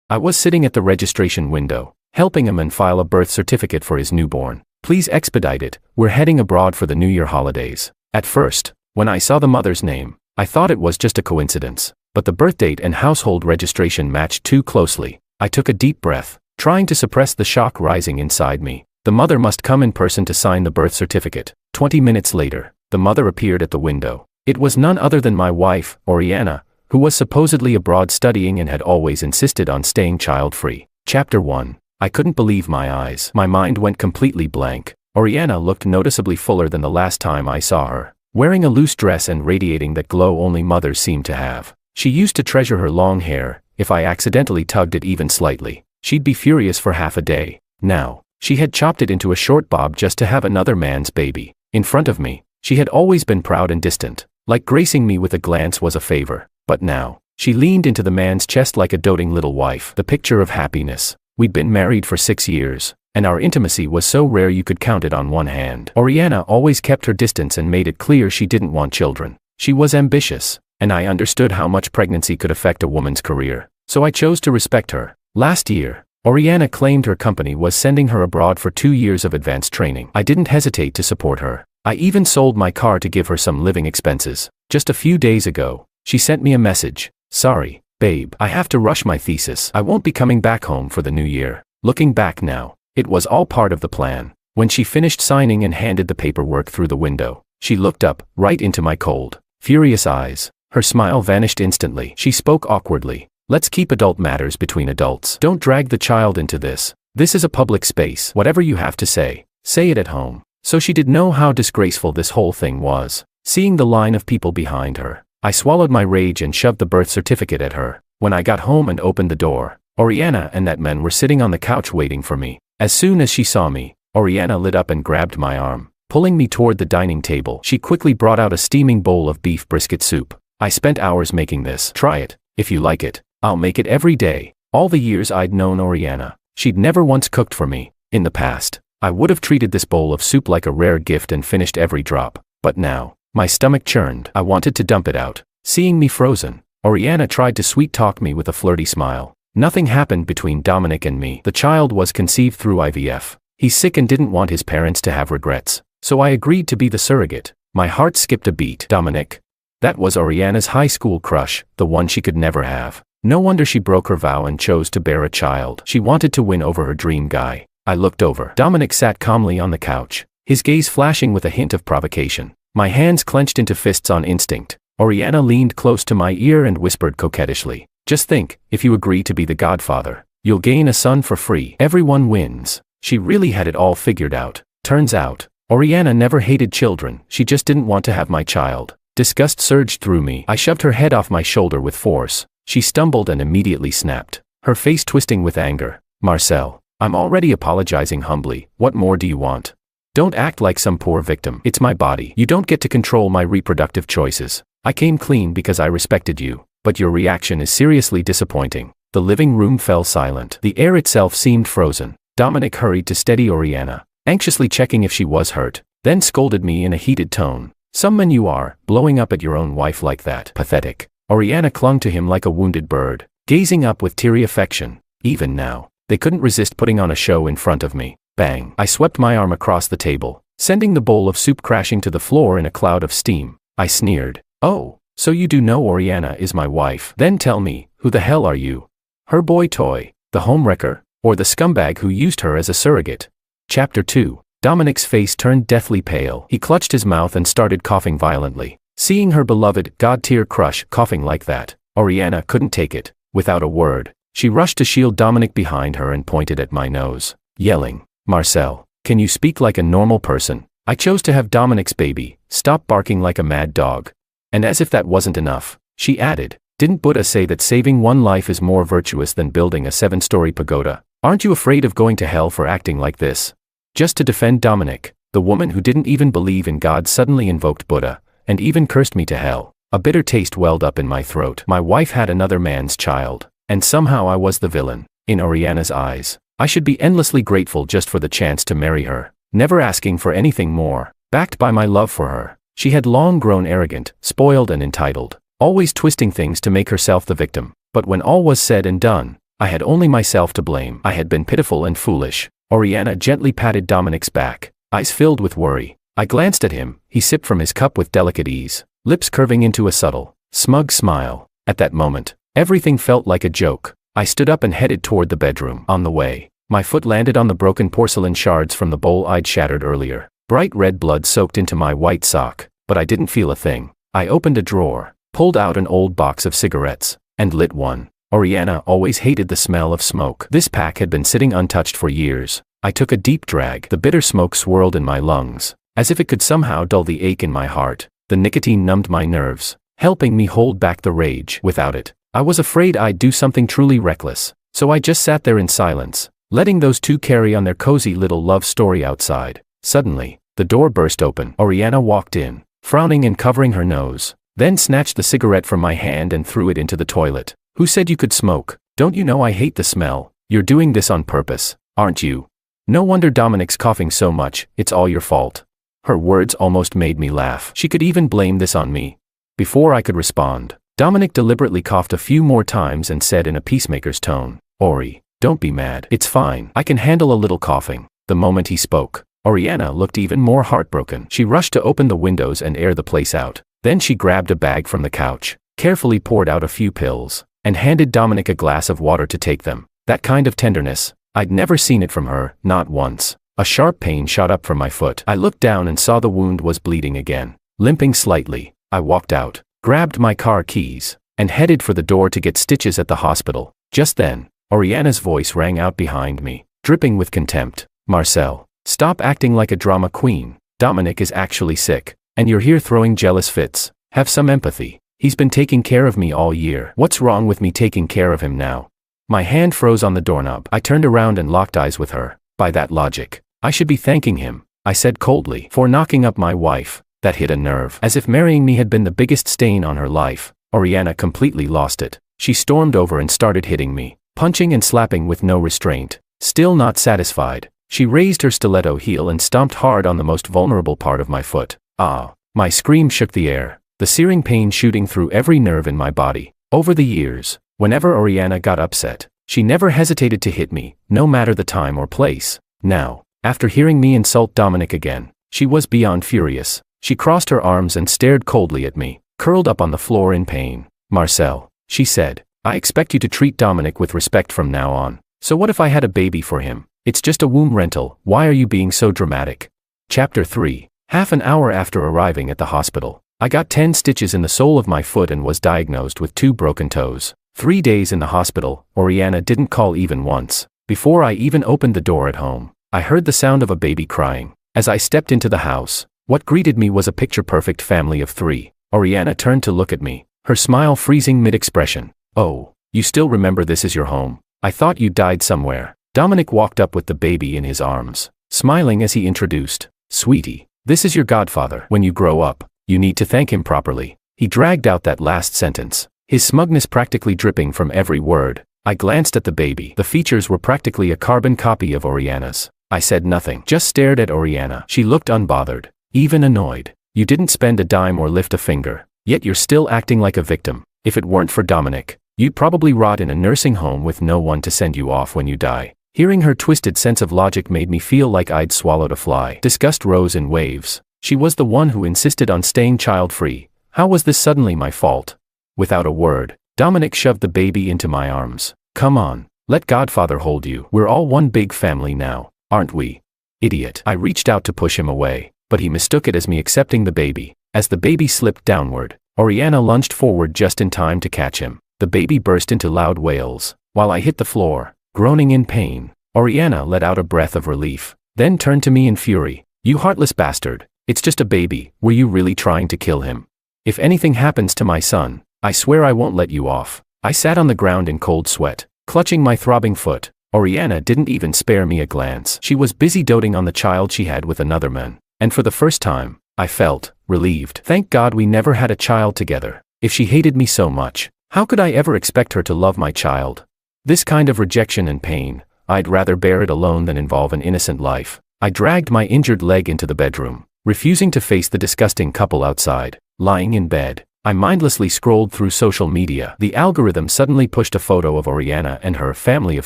I was sitting at the registration window, helping a man file a birth certificate for his newborn. Please expedite it, we're heading abroad for the New Year holidays. At first, when I saw the mother's name, I thought it was just a coincidence, but the birth date and household registration matched too closely. I took a deep breath, trying to suppress the shock rising inside me. The mother must come in person to sign the birth certificate. 20 minutes later, the mother appeared at the window. It was none other than my wife, Oriana, who was supposedly abroad studying and had always insisted on staying child-free. Chapter 1. I couldn't believe my eyes. My mind went completely blank. Oriana looked noticeably fuller than the last time I saw her, wearing a loose dress and radiating that glow only mothers seem to have. She used to treasure her long hair. If I accidentally tugged it even slightly, she'd be furious for half a day. Now, she had chopped it into a short bob just to have another man's baby. In front of me, she had always been proud and distant, like gracing me with a glance was a favor. But now, she leaned into the man's chest like a doting little wife, the picture of happiness. We'd been married for 6 years, and our intimacy was so rare you could count it on one hand. Oriana always kept her distance and made it clear she didn't want children. She was ambitious, and I understood how much pregnancy could affect a woman's career, so I chose to respect her. Last year, Oriana claimed her company was sending her abroad for 2 years of advanced training. I didn't hesitate to support her. I even sold my car to give her some living expenses. Just a few days ago, she sent me a message. Sorry, babe, I have to rush my thesis. I won't be coming back home for the new year. Looking back now, it was all part of the plan. When she finished signing and handed the paperwork through the window, she looked up, right into my cold, furious eyes. Her smile vanished instantly. She spoke awkwardly. Let's keep adult matters between adults. Don't drag the child into this. This is a public space. Whatever you have to say it at home. So she did know how disgraceful this whole thing was. Seeing the line of people behind her, I swallowed my rage and shoved the birth certificate at her. When I got home and opened the door, Oriana and that man were sitting on the couch waiting for me. As soon as she saw me, Oriana lit up and grabbed my arm, pulling me toward the dining table. She quickly brought out a steaming bowl of beef brisket soup. I spent hours making this. Try it, if you like it. I'll make it every day. All the years I'd known Oriana, she'd never once cooked for me. In the past, I would have treated this bowl of soup like a rare gift and finished every drop. But now, my stomach churned. I wanted to dump it out. Seeing me frozen, Oriana tried to sweet-talk me with a flirty smile. Nothing happened between Dominic and me. The child was conceived through IVF. He's sick and didn't want his parents to have regrets, so I agreed to be the surrogate. My heart skipped a beat. Dominic. That was Oriana's high school crush, the one she could never have. No wonder she broke her vow and chose to bear a child. She wanted to win over her dream guy. I looked over. Dominic sat calmly on the couch, his gaze flashing with a hint of provocation. My hands clenched into fists on instinct. Oriana leaned close to my ear and whispered coquettishly, "Just think, if you agree to be the godfather, you'll gain a son for free. Everyone wins." She really had it all figured out. Turns out, Oriana never hated children, she just didn't want to have my child. Disgust surged through me. I shoved her head off my shoulder with force. She stumbled and immediately snapped, her face twisting with anger. "Marcel, I'm already apologizing humbly. What more do you want? Don't act like some poor victim. It's my body. You don't get to control my reproductive choices. I came clean because I respected you, but your reaction is seriously disappointing." The living room fell silent. The air itself seemed frozen. Dominic hurried to steady Oriana, anxiously checking if she was hurt, then scolded me in a heated tone. "Some man you are, blowing up at your own wife like that. Pathetic." Oriana clung to him like a wounded bird, gazing up with teary affection. Even now, they couldn't resist putting on a show in front of me. Bang! I swept my arm across the table, sending the bowl of soup crashing to the floor in a cloud of steam. I sneered. "Oh, so you do know Oriana is my wife? Then tell me, who the hell are you? Her boy toy, the homewrecker, or the scumbag who used her as a surrogate?" Chapter 2. Dominic's face turned deathly pale. He clutched his mouth and started coughing violently. Seeing her beloved, god-tier crush coughing like that, Oriana couldn't take it. Without a word, she rushed to shield Dominic behind her and pointed at my nose, yelling, "Marcel, can you speak like a normal person? I chose to have Dominic's baby. Stop barking like a mad dog." And as if that wasn't enough, she added, "Didn't Buddha say that saving one life is more virtuous than building a 7-story pagoda? Aren't you afraid of going to hell for acting like this?" Just to defend Dominic, the woman who didn't even believe in God suddenly invoked Buddha, and even cursed me to hell. A bitter taste welled up in my throat. My wife had another man's child, and somehow I was the villain. In Oriana's eyes, I should be endlessly grateful just for the chance to marry her, never asking for anything more. Backed by my love for her, she had long grown arrogant, spoiled and entitled, always twisting things to make herself the victim. But when all was said and done, I had only myself to blame. I had been pitiful and foolish. Oriana gently patted Dominic's back, eyes filled with worry. I glanced at him. He sipped from his cup with delicate ease, lips curving into a subtle, smug smile. At that moment, everything felt like a joke. I stood up and headed toward the bedroom. On the way, my foot landed on the broken porcelain shards from the bowl I'd shattered earlier. Bright red blood soaked into my white sock, but I didn't feel a thing. I opened a drawer, pulled out an old box of cigarettes, and lit one. Oriana always hated the smell of smoke. This pack had been sitting untouched for years. I took a deep drag. The bitter smoke swirled in my lungs, as if it could somehow dull the ache in my heart. The nicotine numbed my nerves, helping me hold back the rage. Without it, I was afraid I'd do something truly reckless, so I just sat there in silence, letting those two carry on their cozy little love story outside. Suddenly, the door burst open. Oriana walked in, frowning and covering her nose, then snatched the cigarette from my hand and threw it into the toilet. Who said you could smoke? Don't you know I hate the smell? You're doing this on purpose, aren't you? No wonder Dominic's coughing so much. It's all your fault. Her words almost made me laugh. She could even blame this on me. Before I could respond, Dominic deliberately coughed a few more times and said in a peacemaker's tone, Ori, don't be mad. It's fine. I can handle a little coughing. The moment he spoke, Oriana looked even more heartbroken. She rushed to open the windows and air the place out. Then she grabbed a bag from the couch, carefully poured out a few pills, and handed Dominic a glass of water to take them. That kind of tenderness, I'd never seen it from her, not once. A sharp pain shot up from my foot. I looked down and saw the wound was bleeding again. Limping slightly, I walked out, grabbed my car keys, and headed for the door to get stitches at the hospital. Just then, Oriana's voice rang out behind me, dripping with contempt. Marcel, stop acting like a drama queen. Dominic is actually sick, and you're here throwing jealous fits. Have some empathy. He's been taking care of me all year. What's wrong with me taking care of him now? My hand froze on the doorknob. I turned around and locked eyes with her. By that logic, I should be thanking him, I said coldly, for knocking up my wife. That hit a nerve. As if marrying me had been the biggest stain on her life, Oriana completely lost it. She stormed over and started hitting me, punching and slapping with no restraint. Still not satisfied, she raised her stiletto heel and stomped hard on the most vulnerable part of my foot. Ah! My scream shook the air, the searing pain shooting through every nerve in my body. Over the years, whenever Oriana got upset, she never hesitated to hit me, no matter the time or place. Now, after hearing me insult Dominic again, she was beyond furious. She crossed her arms and stared coldly at me, curled up on the floor in pain. Marcel, she said, I expect you to treat Dominic with respect from now on. So what if I had a baby for him? It's just a womb rental. Why are you being so dramatic? Chapter 3. Half an hour after arriving at the hospital, I got 10 stitches in the sole of my foot and was diagnosed with 2 broken toes. 3 days in the hospital, Oriana didn't call even once. Before I even opened the door at home, I heard the sound of a baby crying. As I stepped into the house, what greeted me was a picture-perfect family of 3. Oriana turned to look at me, her smile freezing mid-expression. Oh, you still remember this is your home? I thought you died somewhere. Dominic walked up with the baby in his arms, smiling as he introduced, Sweetie, this is your godfather. When you grow up, you need to thank him properly. He dragged out that last sentence, his smugness practically dripping from every word. I glanced at the baby. The features were practically a carbon copy of Oriana's. I said nothing, just stared at Oriana. She looked unbothered, even annoyed. You didn't spend a dime or lift a finger, yet you're still acting like a victim. If it weren't for Dominic, you'd probably rot in a nursing home with no one to send you off when you die. Hearing her twisted sense of logic made me feel like I'd swallowed a fly. Disgust rose in waves. She was the one who insisted on staying child-free. How was this suddenly my fault? Without a word, Dominic shoved the baby into my arms. Come on, let Godfather hold you. We're all one big family now, aren't we? Idiot. I reached out to push him away, but he mistook it as me accepting the baby. As the baby slipped downward, Oriana lunged forward just in time to catch him. The baby burst into loud wails, while I hit the floor, groaning in pain. Oriana let out a breath of relief, then turned to me in fury. You heartless bastard, it's just a baby. Were you really trying to kill him? If anything happens to my son, I swear I won't let you off. I sat on the ground in cold sweat, clutching my throbbing foot. Oriana didn't even spare me a glance. She was busy doting on the child she had with another man, and for the first time, I felt relieved. Thank God we never had a child together. If she hated me so much, how could I ever expect her to love my child? This kind of rejection and pain, I'd rather bear it alone than involve an innocent life. I dragged my injured leg into the bedroom, refusing to face the disgusting couple outside. Lying in bed, I mindlessly scrolled through social media. The algorithm suddenly pushed a photo of Oriana and her family of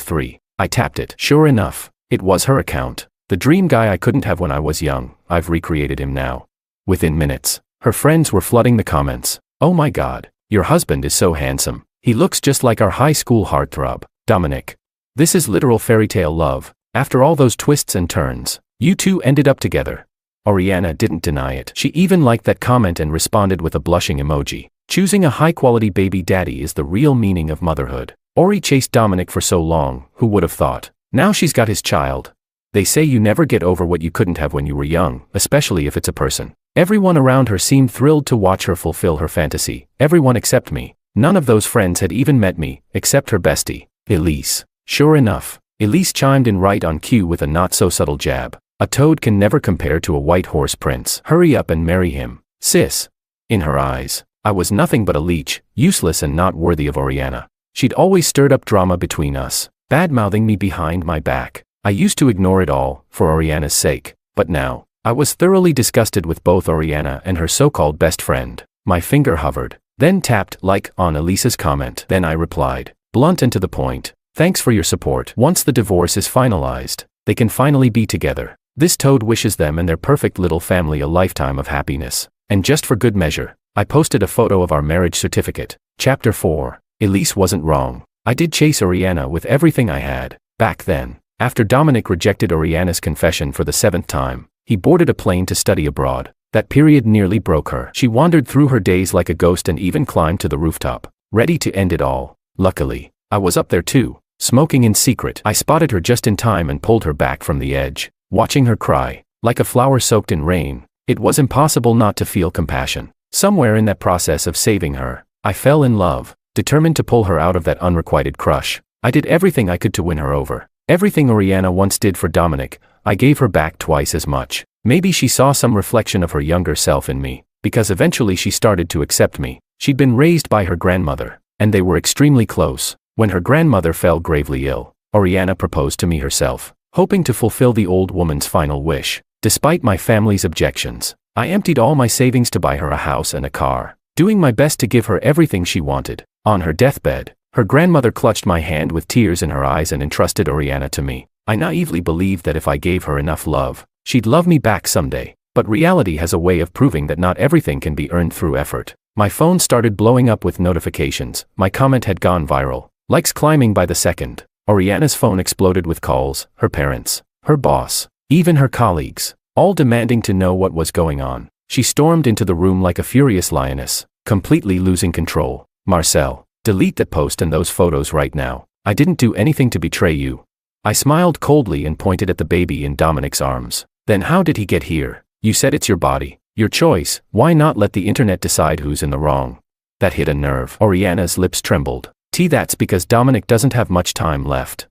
3. I tapped it. Sure enough, it was her account. The dream guy I couldn't have when I was young, I've recreated him now. Within minutes, her friends were flooding the comments. Oh my god, your husband is so handsome. He looks just like our high school heartthrob, Dominic. This is literal fairy tale love. After all those twists and turns, you two ended up together. Oriana didn't deny it. She even liked that comment and responded with a blushing emoji. Choosing a high-quality baby daddy is the real meaning of motherhood. Ori chased Dominic for so long, who would have thought? Now she's got his child. They say you never get over what you couldn't have when you were young, especially if it's a person. Everyone around her seemed thrilled to watch her fulfill her fantasy. Everyone except me. None of those friends had even met me, except her bestie, Elise. Sure enough, Elise chimed in right on cue with a not-so-subtle jab. A toad can never compare to a white horse prince. Hurry up and marry him, sis. In her eyes, I was nothing but a leech, useless and not worthy of Oriana. She'd always stirred up drama between us, bad-mouthing me behind my back. I used to ignore it all, for Oriana's sake, but now, I was thoroughly disgusted with both Oriana and her so-called best friend. My finger hovered, then tapped like on Elise's comment. Then I replied, blunt and to the point. Thanks for your support. Once the divorce is finalized, they can finally be together. This toad wishes them and their perfect little family a lifetime of happiness. And just for good measure, I posted a photo of our marriage certificate. Chapter 4. Elise wasn't wrong. I did chase Oriana with everything I had. Back then, after Dominic rejected Oriana's confession for the 7th time, he boarded a plane to study abroad. That period nearly broke her. She wandered through her days like a ghost and even climbed to the rooftop, ready to end it all. Luckily, I was up there too, smoking in secret. I spotted her just in time and pulled her back from the edge. Watching her cry, like a flower soaked in rain, it was impossible not to feel compassion. Somewhere in that process of saving her, I fell in love, determined to pull her out of that unrequited crush. I did everything I could to win her over. Everything Oriana once did for Dominic, I gave her back twice as much. Maybe she saw some reflection of her younger self in me, because eventually she started to accept me. She'd been raised by her grandmother, and they were extremely close. When her grandmother fell gravely ill, Oriana proposed to me herself, hoping to fulfill the old woman's final wish. Despite my family's objections, I emptied all my savings to buy her a house and a car, doing my best to give her everything she wanted. On her deathbed, her grandmother clutched my hand with tears in her eyes and entrusted Oriana to me. I naively believed that if I gave her enough love, she'd love me back someday. But reality has a way of proving that not everything can be earned through effort. My phone started blowing up with notifications. My comment had gone viral, likes climbing by the second. Oriana's phone exploded with calls, her parents, her boss, even her colleagues, all demanding to know what was going on. She stormed into the room like a furious lioness, completely losing control. Marcel, delete that post and those photos right now. I didn't do anything to betray you. I smiled coldly and pointed at the baby in Dominic's arms. Then how did he get here? You said it's your body, your choice. Why not let the internet decide who's in the wrong? That hit a nerve. Oriana's lips trembled. That's because Dominic doesn't have much time left.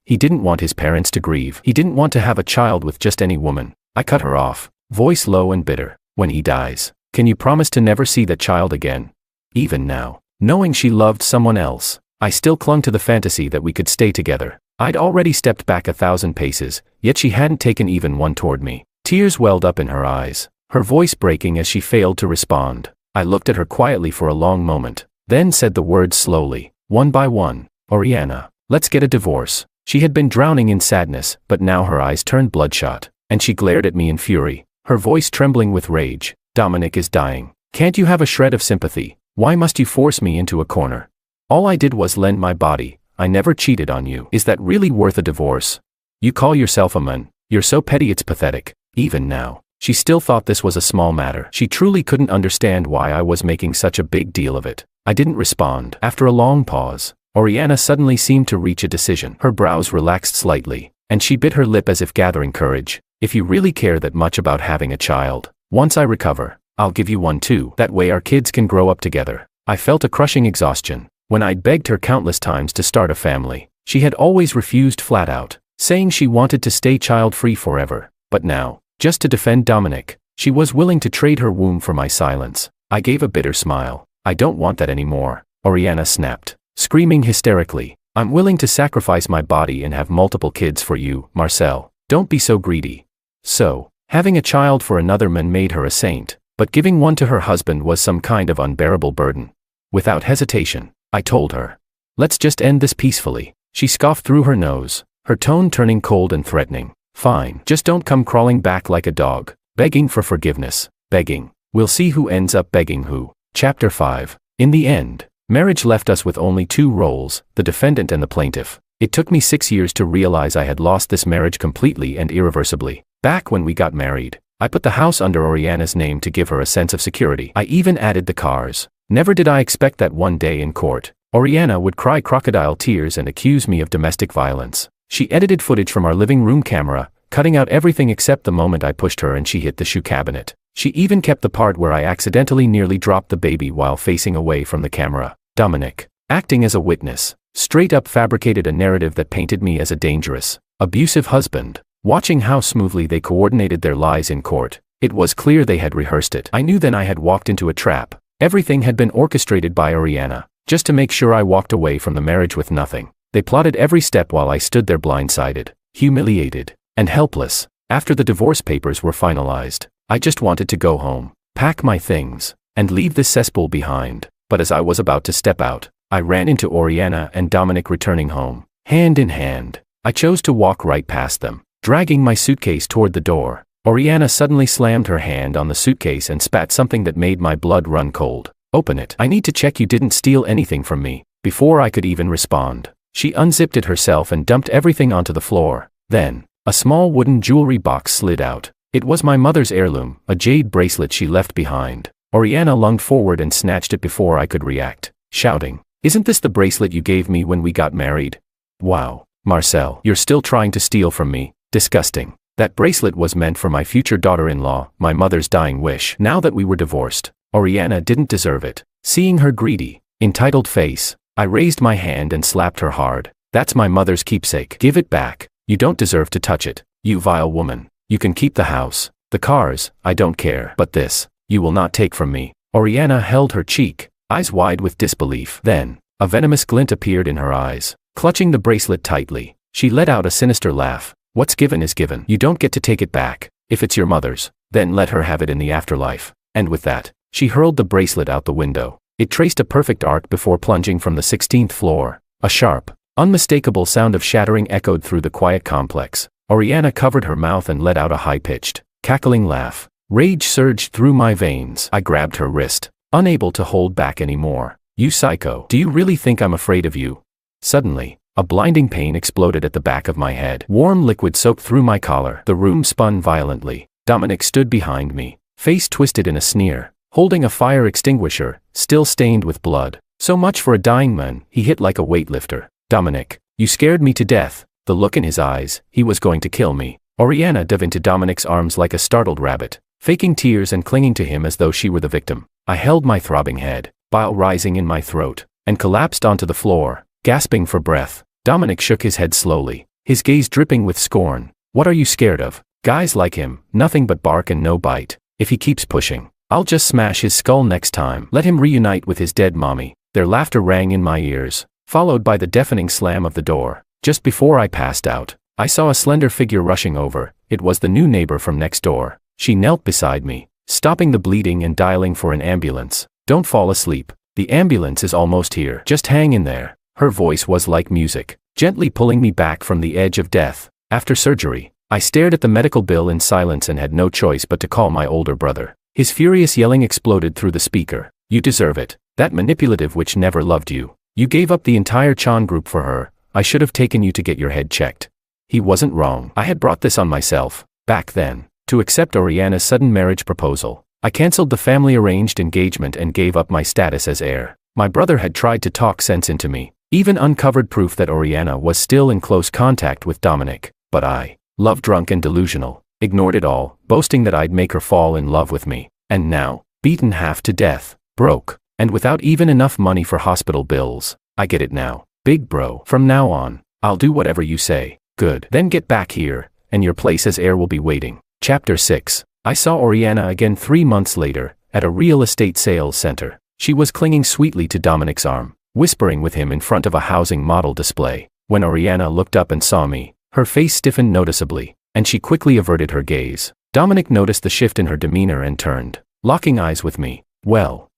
He didn't want his parents to grieve. He didn't want to have a child with just any woman. I cut her off, voice low and bitter. When he dies, can you promise to never see that child again? Even now, knowing she loved someone else, I still clung to the fantasy that we could stay together. I'd already stepped back 1,000 paces, yet she hadn't taken even one toward me. Tears welled up in her eyes, her voice breaking as she failed to respond. I looked at her quietly for a long moment, then said the words slowly, one by one. Oriana, let's get a divorce. She had been drowning in sadness, but now her eyes turned bloodshot, and she glared at me in fury, her voice trembling with rage. Dominic is dying. Can't you have a shred of sympathy? Why must you force me into a corner? All I did was lend my body. I never cheated on you. Is that really worth a divorce? You call yourself a man. You're so petty it's pathetic. Even now, she still thought this was a small matter. She truly couldn't understand why I was making such a big deal of it. I didn't respond. After a long pause, Oriana suddenly seemed to reach a decision. Her brows relaxed slightly, and she bit her lip as if gathering courage. If you really care that much about having a child, once I recover, I'll give you one too. That way our kids can grow up together. I felt a crushing exhaustion. When I'd begged her countless times to start a family, she had always refused flat out, saying she wanted to stay child-free forever. But now, just to defend Dominic, she was willing to trade her womb for my silence. I gave a bitter smile. I don't want that anymore. Oriana snapped, screaming hysterically. I'm willing to sacrifice my body and have multiple kids for you, Marcel. Don't be so greedy. So, having a child for another man made her a saint, but giving one to her husband was some kind of unbearable burden. Without hesitation, I told her, "Let's just end this peacefully." She scoffed through her nose, her tone turning cold and threatening. "Fine, just don't come crawling back like a dog, begging for forgiveness, begging. We'll see who ends up begging who." Chapter 5. In the end, marriage left us with only two roles, the defendant and the plaintiff. It took me 6 years to realize I had lost this marriage completely and irreversibly. Back when we got married, I put the house under Oriana's name to give her a sense of security. I even added the cars. Never did I expect that one day in court, Oriana would cry crocodile tears and accuse me of domestic violence. She edited footage from our living room camera, cutting out everything except the moment I pushed her and she hit the shoe cabinet. She even kept the part where I accidentally nearly dropped the baby while facing away from the camera. Dominic, acting as a witness, straight up fabricated a narrative that painted me as a dangerous, abusive husband. Watching how smoothly they coordinated their lies in court, it was clear they had rehearsed it. I knew then I had walked into a trap. Everything had been orchestrated by Oriana, just to make sure I walked away from the marriage with nothing. They plotted every step while I stood there blindsided, humiliated, and helpless. After the divorce papers were finalized, I just wanted to go home, pack my things, and leave this cesspool behind. But as I was about to step out, I ran into Oriana and Dominic returning home, hand in hand. I chose to walk right past them, dragging my suitcase toward the door. Oriana suddenly slammed her hand on the suitcase and spat something that made my blood run cold. "Open it. I need to check you didn't steal anything from me." Before I could even respond, she unzipped it herself and dumped everything onto the floor. Then, a small wooden jewelry box slid out. It was my mother's heirloom, a jade bracelet she left behind. Oriana lunged forward and snatched it before I could react, shouting, "Isn't this the bracelet you gave me when we got married?" "Wow, Marcel, you're still trying to steal from me. Disgusting. That bracelet was meant for my future daughter-in-law, my mother's dying wish. Now that we were divorced, Oriana didn't deserve it." Seeing her greedy, entitled face, I raised my hand and slapped her hard. "That's my mother's keepsake. Give it back. You don't deserve to touch it, you vile woman. You can keep the house, the cars, I don't care. But this, you will not take from me." Oriana held her cheek, eyes wide with disbelief. Then, a venomous glint appeared in her eyes. Clutching the bracelet tightly, she let out a sinister laugh. "What's given is given. You don't get to take it back. If it's your mother's, then let her have it in the afterlife." And with that, she hurled the bracelet out the window. It traced a perfect arc before plunging from the 16th floor. A sharp, unmistakable sound of shattering echoed through the quiet complex. Oriana covered her mouth and let out a high-pitched, cackling laugh. Rage surged through my veins. I grabbed her wrist, unable to hold back anymore. "You psycho. Do you really think I'm afraid of you?" Suddenly, a blinding pain exploded at the back of my head. Warm liquid soaked through my collar. The room spun violently. Dominic stood behind me, face twisted in a sneer, holding a fire extinguisher, still stained with blood. "So much for a dying man," he hit like a weightlifter. "Dominic, you scared me to death." The look in his eyes, he was going to kill me. Oriana dove into Dominic's arms like a startled rabbit, faking tears and clinging to him as though she were the victim. I held my throbbing head, bile rising in my throat, and collapsed onto the floor, gasping for breath. Dominic shook his head slowly, his gaze dripping with scorn. "What are you scared of? Guys like him, nothing but bark and no bite. If he keeps pushing, I'll just smash his skull next time. Let him reunite with his dead mommy." Their laughter rang in my ears, followed by the deafening slam of the door. Just before I passed out, I saw a slender figure rushing over. It was the new neighbor from next door. She knelt beside me, stopping the bleeding and dialing for an ambulance. "Don't fall asleep. The ambulance is almost here. Just hang in there." Her voice was like music, gently pulling me back from the edge of death. After surgery, I stared at the medical bill in silence and had no choice but to call my older brother. His furious yelling exploded through the speaker. "You deserve it. That manipulative witch never loved you. You gave up the entire Chan group for her. I should have taken you to get your head checked." He wasn't wrong. I had brought this on myself, back then, to accept Oriana's sudden marriage proposal. I cancelled the family-arranged engagement and gave up my status as heir. My brother had tried to talk sense into me, even uncovered proof that Oriana was still in close contact with Dominic. But I, love-drunk and delusional, ignored it all, boasting that I'd make her fall in love with me. And now, beaten half to death, broke, and without even enough money for hospital bills. I get it now, big bro. From now on, I'll do whatever you say. Good. Then get back here, and your place as heir will be waiting. Chapter 6. I saw Oriana again 3 months later, at a real estate sales center. She was clinging sweetly to Dominic's arm, whispering with him in front of a housing model display. When Oriana looked up and saw me, her face stiffened noticeably, and she quickly averted her gaze. Dominic noticed the shift in her demeanor and turned. locking eyes with me. Well,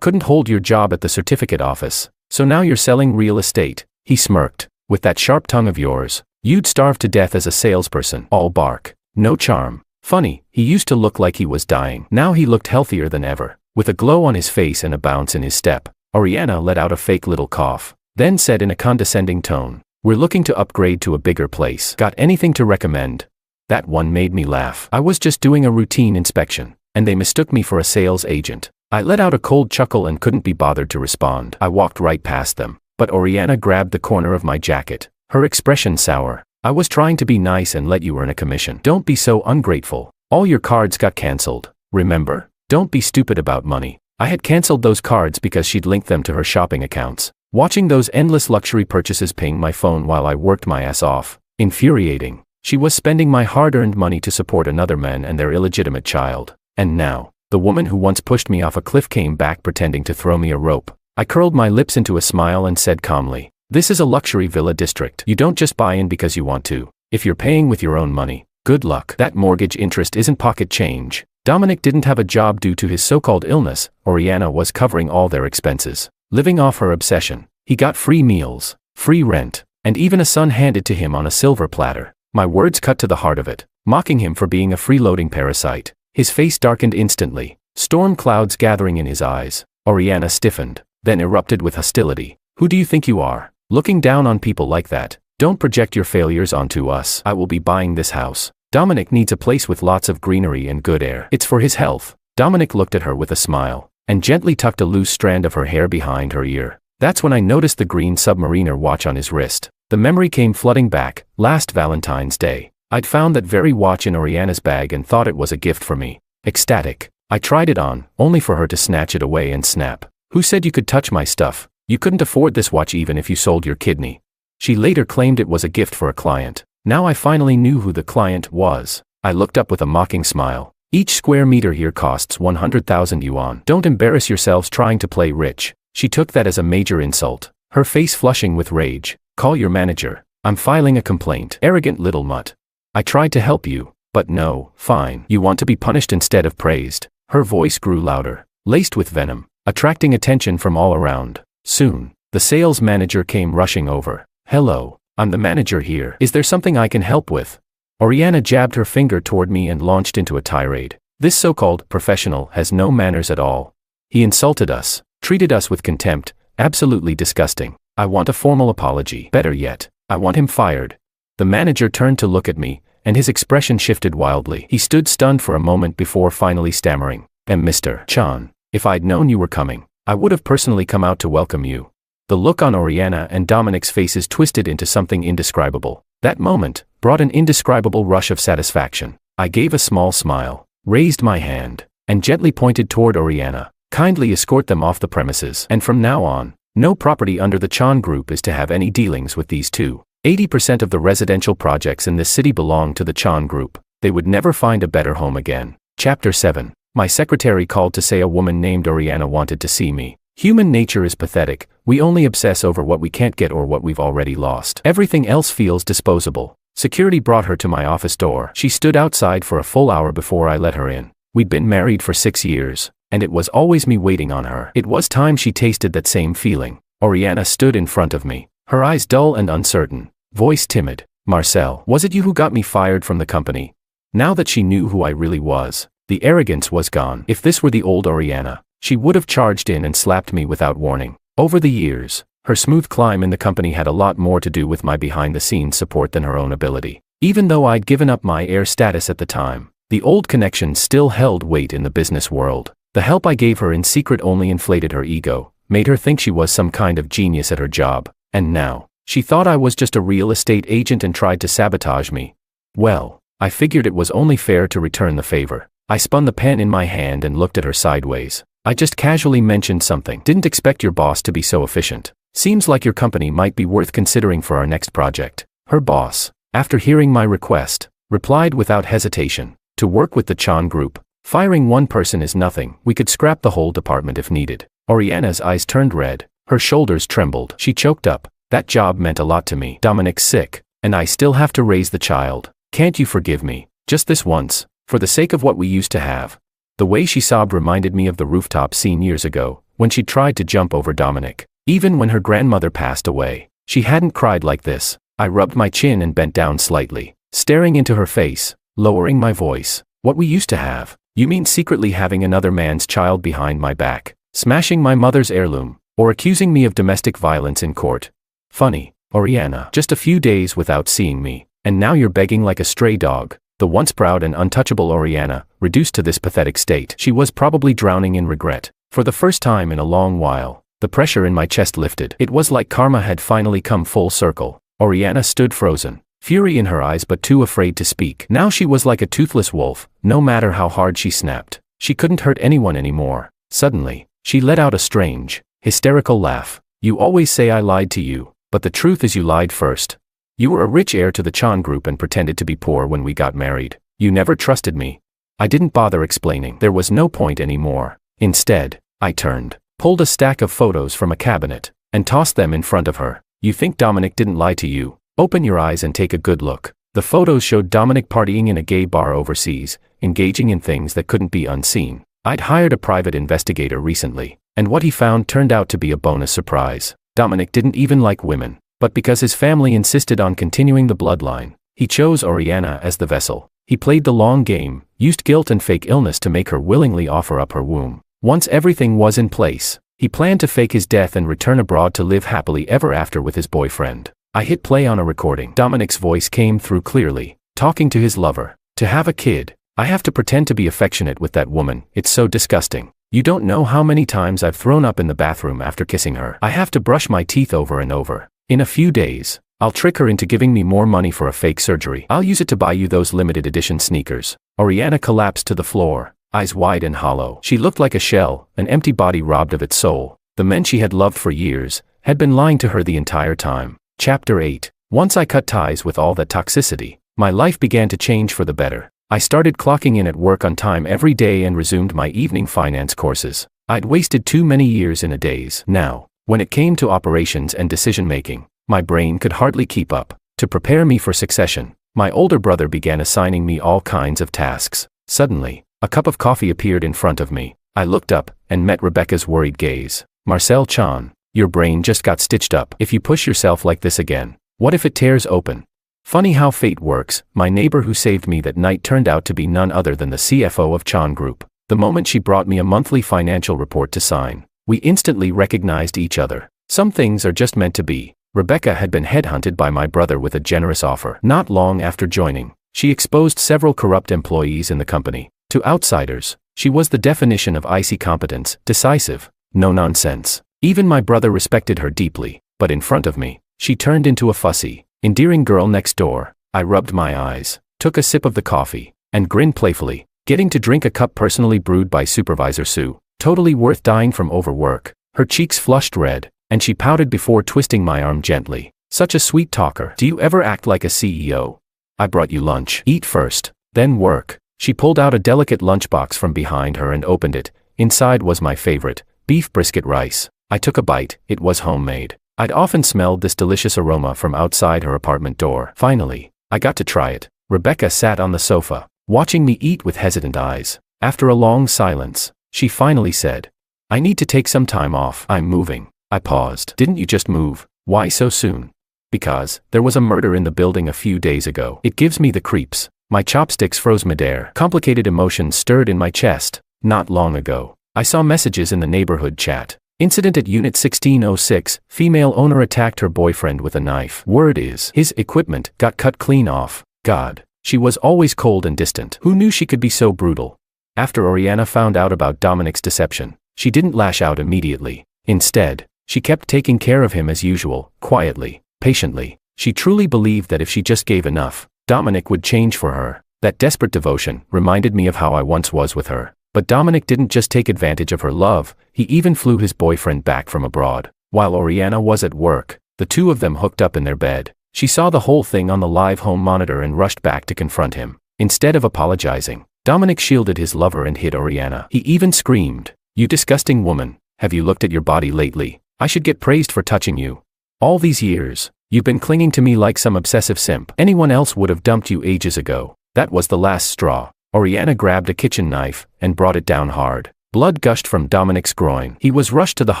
couldn't hold your job at the certificate office, so now you're selling real estate. He smirked. With that sharp tongue of yours, you'd starve to death as a salesperson. All bark, no charm. Funny, he used to look like he was dying. Now he looked healthier than ever, with a glow on his face and a bounce in his step. Oriana let out a fake little cough, then said in a condescending tone, "We're looking to upgrade to a bigger place. Got anything to recommend?" That one made me laugh. I was just doing a routine inspection, and they mistook me for a sales agent. I let out a cold chuckle and couldn't be bothered to respond. I walked right past them, but Oriana grabbed the corner of my jacket, her expression sour. "I was trying to be nice and let you earn a commission. Don't be so ungrateful. All your cards got cancelled, remember? Don't be stupid about money." I had cancelled those cards because she'd linked them to her shopping accounts. Watching those endless luxury purchases ping my phone while I worked my ass off. Infuriating. She was spending my hard-earned money to support another man and their illegitimate child. And now, the woman who once pushed me off a cliff came back pretending to throw me a rope. I curled my lips into a smile and said calmly, "This is a luxury villa district. You don't just buy in because you want to. If you're paying with your own money, good luck. That mortgage interest isn't pocket change." Dominic didn't have a job due to his so-called illness. Oriana was covering all their expenses. Living off her obsession, he got free meals, free rent, and even a son handed to him on a silver platter. My words cut to the heart of it, mocking him for being a freeloading parasite. His face darkened instantly, storm clouds gathering in his eyes. Oriana stiffened, then erupted with hostility. "Who do you think you are? Looking down on people like that? Don't project your failures onto us. I will be buying this house. Dominic needs a place with lots of greenery and good air. It's for his health." Dominic looked at her with a smile, and gently tucked a loose strand of her hair behind her ear. That's when I noticed the green Submariner watch on his wrist. The memory came flooding back. Last Valentine's Day, I'd found that very watch in Oriana's bag and thought it was a gift for me. Ecstatic, I tried it on, only for her to snatch it away and snap. "Who said you could touch my stuff? You couldn't afford this watch even if you sold your kidney." She later claimed it was a gift for a client. Now I finally knew who the client was. I looked up with a mocking smile. "Each square meter here costs 100,000 yuan. Don't embarrass yourselves trying to play rich." She took that as a major insult, her face flushing with rage. "Call your manager. I'm filing a complaint." Arrogant little mutt. "I tried to help you, but no, fine. You want to be punished instead of praised." Her voice grew louder, laced with venom, attracting attention from all around. Soon, the sales manager came rushing over. "Hello. I'm the manager here. Is there something I can help with?" Oriana jabbed her finger toward me and launched into a tirade. "This so-called professional has no manners at all. He insulted us, treated us with contempt, absolutely disgusting. I want a formal apology. Better yet, I want him fired." The manager turned to look at me, and his expression shifted wildly. He stood stunned for a moment before finally stammering, Mr. Chan, if I'd known you were coming, I would have personally come out to welcome you." The look on Oriana and Dominic's faces twisted into something indescribable. That moment brought an indescribable rush of satisfaction. I gave a small smile, raised my hand, and gently pointed toward Oriana. "Kindly escort them off the premises. And from now on, no property under the Chan Group is to have any dealings with these two. 80% of the residential projects in this city belong to the Chan Group. They would never find a better home again." Chapter 7. My secretary called to say a woman named Oriana wanted to see me. Human nature is pathetic. We only obsess over what we can't get or what we've already lost. Everything else feels disposable. Security brought her to my office door. She stood outside for a full hour before I let her in. We'd been married for 6 years, and it was always me waiting on her. It was time she tasted that same feeling. Oriana stood in front of me, her eyes dull and uncertain, voice timid. "Marcel, was it you who got me fired from the company?" Now that she knew who I really was, the arrogance was gone. If this were the old Oriana, she would have charged in and slapped me without warning. Over the years, her smooth climb in the company had a lot more to do with my behind-the-scenes support than her own ability. Even though I'd given up my heir status at the time, the old connection still held weight in the business world. The help I gave her in secret only inflated her ego, made her think she was some kind of genius at her job, and now, she thought I was just a real estate agent and tried to sabotage me. Well, I figured it was only fair to return the favor. I spun the pen in my hand and looked at her sideways. "I just casually mentioned something. Didn't expect your boss to be so efficient. Seems like your company might be worth considering for our next project." Her boss, after hearing my request, replied without hesitation, "To work with the Chan Group, firing one person is nothing. We could scrap the whole department if needed." Oriana's eyes turned red, her shoulders trembled. She choked up. "That job meant a lot to me. Dominic's sick, and I still have to raise the child. Can't you forgive me, just this once, for the sake of what we used to have?" The way she sobbed reminded me of the rooftop scene years ago, when she tried to jump over Dominic. Even when her grandmother passed away, she hadn't cried like this. I rubbed my chin and bent down slightly, staring into her face, lowering my voice. What we used to have? You mean secretly having another man's child behind my back, smashing my mother's heirloom, or accusing me of domestic violence in court? Funny, Oriana. Just a few days without seeing me, and now you're begging like a stray dog. The once proud and untouchable Oriana, reduced to this pathetic state. She was probably drowning in regret. For the first time in a long while, the pressure in my chest lifted. It was like karma had finally come full circle. Oriana stood frozen, fury in her eyes but too afraid to speak. Now she was like a toothless wolf. No matter how hard she snapped, she couldn't hurt anyone anymore. Suddenly, she let out a strange, hysterical laugh. You always say I lied to you, but the truth is you lied first. You were a rich heir to the Chan Group and pretended to be poor when we got married. You never trusted me. I didn't bother explaining. There was no point anymore. Instead, I turned, pulled a stack of photos from a cabinet, and tossed them in front of her. You think Dominic didn't lie to you? Open your eyes and take a good look. The photos showed Dominic partying in a gay bar overseas, engaging in things that couldn't be unseen. I'd hired a private investigator recently, and what he found turned out to be a bonus surprise. Dominic didn't even like women, but because his family insisted on continuing the bloodline, he chose Oriana as the vessel. He played the long game, used guilt and fake illness to make her willingly offer up her womb. Once everything was in place, he planned to fake his death and return abroad to live happily ever after with his boyfriend. I hit play on a recording. Dominic's voice came through clearly, talking to his lover. To have a kid, I have to pretend to be affectionate with that woman. It's so disgusting. You don't know how many times I've thrown up in the bathroom after kissing her. I have to brush my teeth over and over. In a few days, I'll trick her into giving me more money for a fake surgery. I'll use it to buy you those limited edition sneakers. Oriana collapsed to the floor, eyes wide and hollow. She looked like a shell, an empty body robbed of its soul. The men she had loved for years had been lying to her the entire time. Chapter 8. Once I cut ties with all that toxicity, my life began to change for the better. I started clocking in at work on time every day and resumed my evening finance courses. I'd wasted too many years in a daze. Now, when it came to operations and decision-making, my brain could hardly keep up. To prepare me for succession, my older brother began assigning me all kinds of tasks. Suddenly, a cup of coffee appeared in front of me. I looked up and met Rebecca's worried gaze. Marcel Chan, your brain just got stitched up. If you push yourself like this again, what if it tears open? Funny how fate works. My neighbor who saved me that night turned out to be none other than the CFO of Chan Group. The moment she brought me a monthly financial report to sign, we instantly recognized each other. Some things are just meant to be. Rebecca had been headhunted by my brother with a generous offer. Not long after joining, she exposed several corrupt employees in the company. To outsiders, she was the definition of icy competence, decisive, no nonsense. Even my brother respected her deeply, but in front of me, she turned into a fussy, endearing girl next door. I rubbed my eyes, took a sip of the coffee, and grinned playfully, getting to drink a cup personally brewed by Supervisor Sue. Totally worth dying from overwork. Her cheeks flushed red, and she pouted before twisting my arm gently. Such a sweet talker. Do you ever act like a CEO? I brought you lunch. Eat first, then work. She pulled out a delicate lunchbox from behind her and opened it. Inside was my favorite, beef brisket rice. I took a bite. It was homemade. I'd often smelled this delicious aroma from outside her apartment door. Finally, I got to try it. Rebecca sat on the sofa, watching me eat with hesitant eyes. After a long silence, she finally said, I need to take some time off. I'm moving. I paused. Didn't you just move? Why so soon? Because there was a murder in the building a few days ago. It gives me the creeps. My chopsticks froze midair. Complicated emotions stirred in my chest. Not long ago, I saw messages in the neighborhood chat. Incident at Unit 1606, female owner attacked her boyfriend with a knife. Word is, his equipment got cut clean off. God, she was always cold and distant. Who knew she could be so brutal? After Oriana found out about Dominic's deception, she didn't lash out immediately. Instead, she kept taking care of him as usual, quietly, patiently. She truly believed that if she just gave enough, Dominic would change for her. That desperate devotion reminded me of how I once was with her. But Dominic didn't just take advantage of her love, he even flew his boyfriend back from abroad. While Oriana was at work, the two of them hooked up in their bed. She saw the whole thing on the live home monitor and rushed back to confront him. Instead of apologizing, Dominic shielded his lover and hit Oriana. He even screamed, "You disgusting woman, have you looked at your body lately? I should get praised for touching you. All these years, you've been clinging to me like some obsessive simp. Anyone else would have dumped you ages ago." That was the last straw. Oriana grabbed a kitchen knife and brought it down hard. Blood gushed from Dominic's groin. He was rushed to the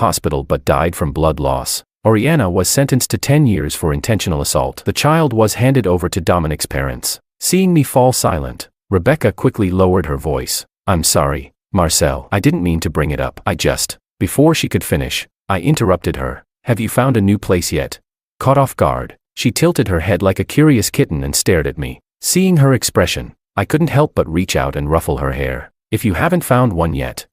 hospital but died from blood loss. Oriana was sentenced to 10 years for intentional assault. The child was handed over to Dominic's parents. Seeing me fall silent, Rebecca quickly lowered her voice. I'm sorry, Marcel. I didn't mean to bring it up. Before she could finish, I interrupted her. Have you found a new place yet? Caught off guard, she tilted her head like a curious kitten and stared at me. Seeing her expression, I couldn't help but reach out and ruffle her hair. If you haven't found one yet,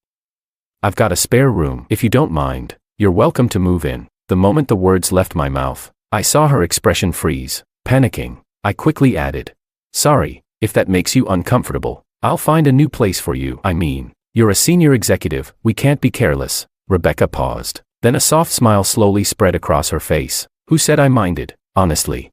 I've got a spare room. If you don't mind, you're welcome to move in. The moment the words left my mouth, I saw her expression freeze. Panicking, I quickly added, sorry, if that makes you uncomfortable. I'll find a new place for you. I mean, you're a senior executive, we can't be careless. Rebecca paused. Then a soft smile slowly spread across her face. Who said I minded? Honestly,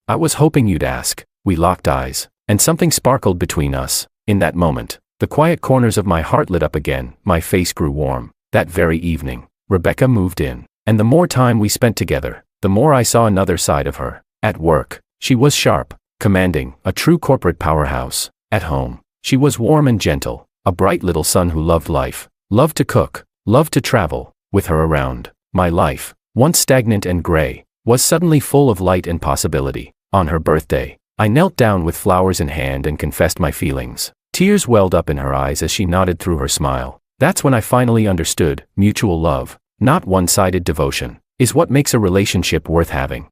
I was hoping you'd ask. We locked eyes, and something sparkled between us. In that moment, the quiet corners of my heart lit up again. My face grew warm. That very evening, Rebecca moved in. And the more time we spent together, the more I saw another side of her. At work, she was sharp, commanding, a true corporate powerhouse. At home, she was warm and gentle, a bright little son who loved life, loved to cook, loved to travel. With her around, my life, once stagnant and gray, was suddenly full of light and possibility. On her birthday, I knelt down with flowers in hand and confessed my feelings. Tears welled up in her eyes as she nodded through her smile. That's when I finally understood, mutual love, not one-sided devotion, is what makes a relationship worth having.